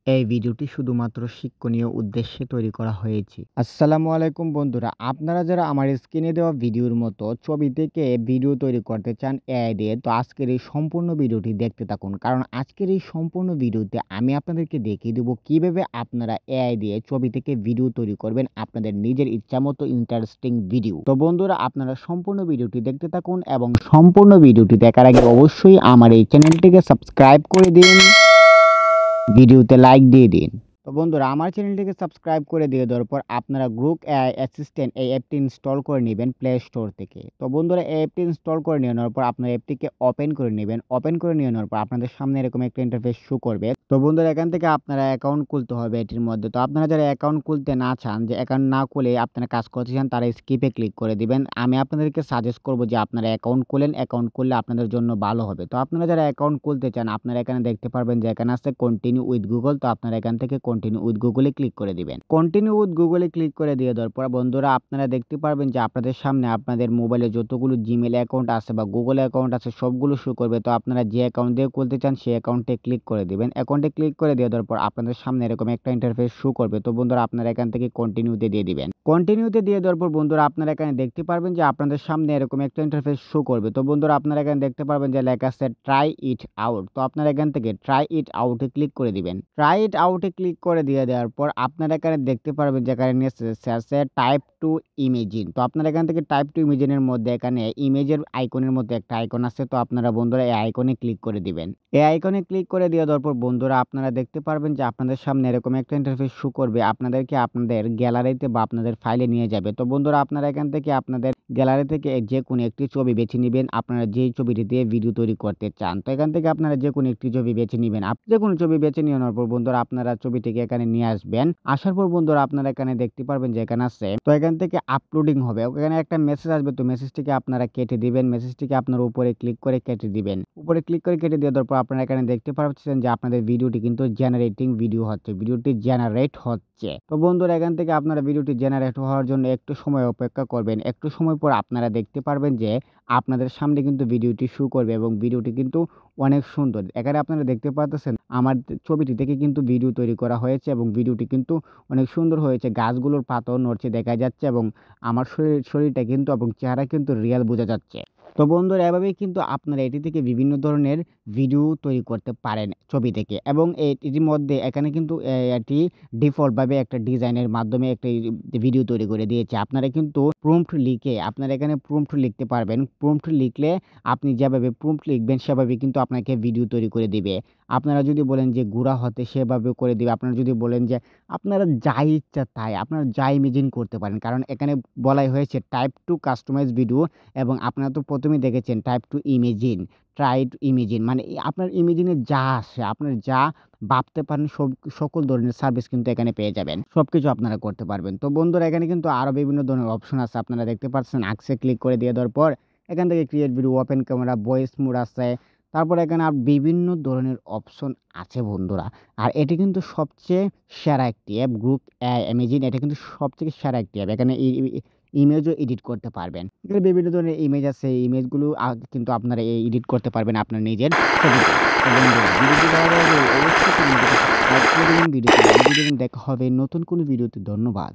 এই ভিডিওটি শুধুমাত্র শিক্ষণীয় উদ্দেশ্যে তৈরি করা হয়েছে। আসসালামু আলাইকুম বন্ধুরা, আপনারা যারা আমার স্ক্রিনে দেওয়া ভিডিওর মতো ছবি থেকে ভিডিও তৈরি করতে চান এআই দিয়ে, তো আজকের এই সম্পূর্ণ ভিডিওটি দেখতে থাকুন। কারণ আজকের এই সম্পূর্ণ ভিডিওতে আমি আপনাদেরকে দেখিয়ে দেবো কিভাবে আপনারা এআই দিয়ে ছবি থেকে ভিডিও তৈরি করবেন আপনাদের নিজের ইচ্ছামতো ইন্টারেস্টিং ভিডিও। তো বন্ধুরা, আপনারা সম্পূর্ণ ভিডিওটি দেখতে থাকুন এবং সম্পূর্ণ ভিডিওটি দেখার আগে অবশ্যই আমার এই চ্যানেলটিকে সাবস্ক্রাইব করে দিন, ভিডিওতে লাইক দিয়ে দিন। তো বন্ধুরা, আমার চ্যানেলটিকে সাবস্ক্রাইব করে দিয়ে দেওয়ার পর আপনারা গ্রুক এআই অ্যাসিস্ট্যান্ট এই অ্যাপটি ইনস্টল করে নেবেন প্লে স্টোর থেকে। তো বন্ধুরা, এই অ্যাপটি ইনস্টল করে নেওয়ার পর আপনার অ্যাপটিকে ওপেন করে নেবেন। ওপেন করে নেওয়ার পর আপনাদের সামনে এরকম একটা ইন্টারফেস শো করবে। তো বন্ধুরা, এখান থেকে আপনারা অ্যাকাউন্ট খুলতে হবে এটির মধ্যে। তো আপনারা যারা অ্যাকাউন্ট খুলতে না চান, যে অ্যাকাউন্ট না খুলে আপনারা কাজ করতে চান, তারা স্কিপে ক্লিক করে দিবেন। আমি আপনাদেরকে সাজেস্ট করব যে আপনারা অ্যাকাউন্ট খুলেন, অ্যাকাউন্ট খুললে আপনাদের জন্য ভালো হবে। তো আপনারা যারা অ্যাকাউন্ট খুলতে চান, আপনারা এখানে দেখতে পারবেন যে এখানে আছে কন্টিনিউ উইথ গুগল। তো আপনারা এখান থেকে কন্টিনিউ উইথ গুগলে ক্লিক করে দিবেন। কন্টিনিউ উইথ গুগলে ক্লিক করে দিয়ে দেওয়ার পর বন্ধুরা, আপনারা দেখতে পারবেন যে আপনাদের সামনে আপনাদের মোবাইলে যতগুলো জিমেল অ্যাকাউন্ট আছে বা গুগল অ্যাকাউন্ট আছে সবগুলো শো করবে। তো আপনারা যে অ্যাকাউন্ট দিয়ে খুলতে চান সেই অ্যাকাউন্টে ক্লিক করে দিবেন। অ্যাকাউন্টে ক্লিক করে দিয়ে দেওয়ার পর আপনাদের সামনে এরকম একটা ইন্টারফেস শো করবে। তো বন্ধুরা, আপনারা এখান থেকে কন্টিনিউতে দিয়ে দিবেন। কন্টিনিউতে দিয়ে দেওয়ার পর বন্ধুরা, আপনারা এখানে দেখতে পারবেন যে আপনাদের সামনে এরকম একটা ইন্টারফেস শো করবে। তো বন্ধুরা, আপনারা এখানে দেখতে পারবেন যে লেখা আছে ট্রাই ইট আউট। তো আপনারা এখান থেকে ট্রাই ইট আউটে ক্লিক করে দিবেন। ট্রাই ইট আউটে ক্লিক করে দিয়ে দেওয়ার পর আপনারা এখানে দেখতে পারবেন যে এখানে আছে টাইপ টু ইমেজিন। তো আপনারা এখান থেকে টাইপ টু ইমেজিনের মধ্যে এখানে ইমেজের আইকনের মধ্যে একটা আইকন আছে। তো আপনারা বন্ধুরা এই আইকনে ক্লিক করে দিবেন। এই আইকনে ক্লিক করে দিয়ে দেওয়ার পর বন্ধুরা, আপনারা দেখতে পারবেন যে আপনাদের সামনে এরকম একটা ইন্টারফেস শো করবে। আপনাদেরকে আপনাদের গ্যালারিতে বা আপনাদের ফাইলে নিয়ে যাবে। তো বন্ধুরা, আপনারা এখান থেকে আপনাদের গ্যালারি থেকে যে কোনো একটি ছবি বেছে নিবেন আপনারা যেই ছবিটি দিয়ে ভিডিও তৈরি করতে চান। তো এখান থেকে আপনারা যে কোনো একটি ছবি বেছে নিবেন। যে কোনো ছবি বেছে নেওয়ার পর বন্ধুরা, আপনারা ছবিটিকে এখানে নিয়ে আসবেন। আসার পর বন্ধুরা, আপনারা এখানে দেখতে পারবেন যে এখানে আছে। তো এখান থেকে আপলোডিং হবে, ওখানে একটা মেসেজ আসবে। তো মেসেজটিকে আপনারা কেটে দিবেন। মেসেজটিকে আপনার উপরে ক্লিক করে কেটে দিবেন। উপরে ক্লিক করে কেটে দেওয়ার পর আপনারা এখানে দেখতে পাচ্ছেন যে আপনাদের ভিডিওটি কিন্তু জেনারেটিং ভিডিও হচ্ছে, ভিডিওটি জেনারেট হচ্ছে। তো বন্ধুরা, এখান থেকে আপনারা ভিডিওটি জেনারেট হওয়ার জন্য একটু সময় অপেক্ষা করবেন। একটু সময় পর আপনারা দেখতে পারবেন যে আপনাদের সামনে কিন্তু ভিডিওটি শো করবে এবং ভিডিওটি কিন্তু অনেক সুন্দর। এখানে আপনারা দেখতে পাচ্ছেন আমার ছবিটি থেকে কিন্তু ভিডিও তৈরি করা হয়েছে এবং ভিডিওটি কিন্তু অনেক সুন্দর হয়েছে। গাছগুলোর পাতাও নড়ছে দেখা যাচ্ছে এবং আমার শরীরটা কিন্তু এবং চেহারা কিন্তু রিয়াল বোঝা যাচ্ছে। তো বন্ধুরা, এভাবেই কিন্তু আপনারা এটি থেকে বিভিন্ন ধরনের ভিডিও তৈরি করতে পারেন ছবি থেকে এবং এটির মধ্যে এখানে কিন্তু এটি ডিফল্ট ভাবে একটা ডিজাইনের মাধ্যমে একটা ভিডিও তৈরি করে দিয়েছে। আপনারা কিন্তু প্রম্পট লিখে আপনারা এখানে প্রম্পট লিখতে পারবেন। প্রম্পট লিখলে আপনি যেভাবে প্রম্পট লিখবেন সেভাবে কিন্তু আপনাকে ভিডিও তৈরি করে দিবে। আপনারা যদি বলেন যে ঘোরা হতে সেভাবে করে দিবে। আপনারা যদি বলেন যে আপনারা যা ইচ্ছা তাই আপনারা যা ইমেজিন করতে পারেন। কারণ এখানে বলাই হয়েছে টাইপ টু কাস্টমাইজ ভিডিও এবং আপনারা তো প্রথমেই দেখেছেন type to imagine, try to imagine মানে আপনার ইমেজিনে যা আসে, আপনার যা ভাবতে পারেন সকল ধরনের সার্ভিস কিন্তু এখানে পেয়ে যাবেন। সবকিছু আপনারা করতে পারবেন। তো বন্ধুরা, এখানে কিন্তু আরো বিভিন্ন ধরনের অপশন আছে। আপনারা দেখতে পাচ্ছেন আক্সে ক্লিক করে দিয়ে দেওয়ার পর এখান থেকে create video, open camera, voice mode আছে। তারপর এখানে আর বিভিন্ন ধরনের অপশন আছে বন্ধুরা। আর এটি কিন্তু সবচেয়ে সেরা একটি অ্যাপ গ্রুপ ইমেজিন। এটা কিন্তু সবথেকে সেরা একটি অ্যাপ। এখানে ইমেজও এডিট করতে পারবেন। এখানে বিভিন্ন ধরনের ইমেজ আছে। এই ইমেজগুলো কিন্তু আপনারা এডিট করতে পারবেন আপনার নিজের ছবিতে। তো বন্ধুরা, ভিডিওটি ভালো লাগলে অবশ্যই চ্যানেলটিকে সাবস্ক্রাইব করে দিবেন। ভিডিওটি লাইক দিয়ে দিবেন। দেখা হবে নতুন কোনো ভিডিওতে। ধন্যবাদ।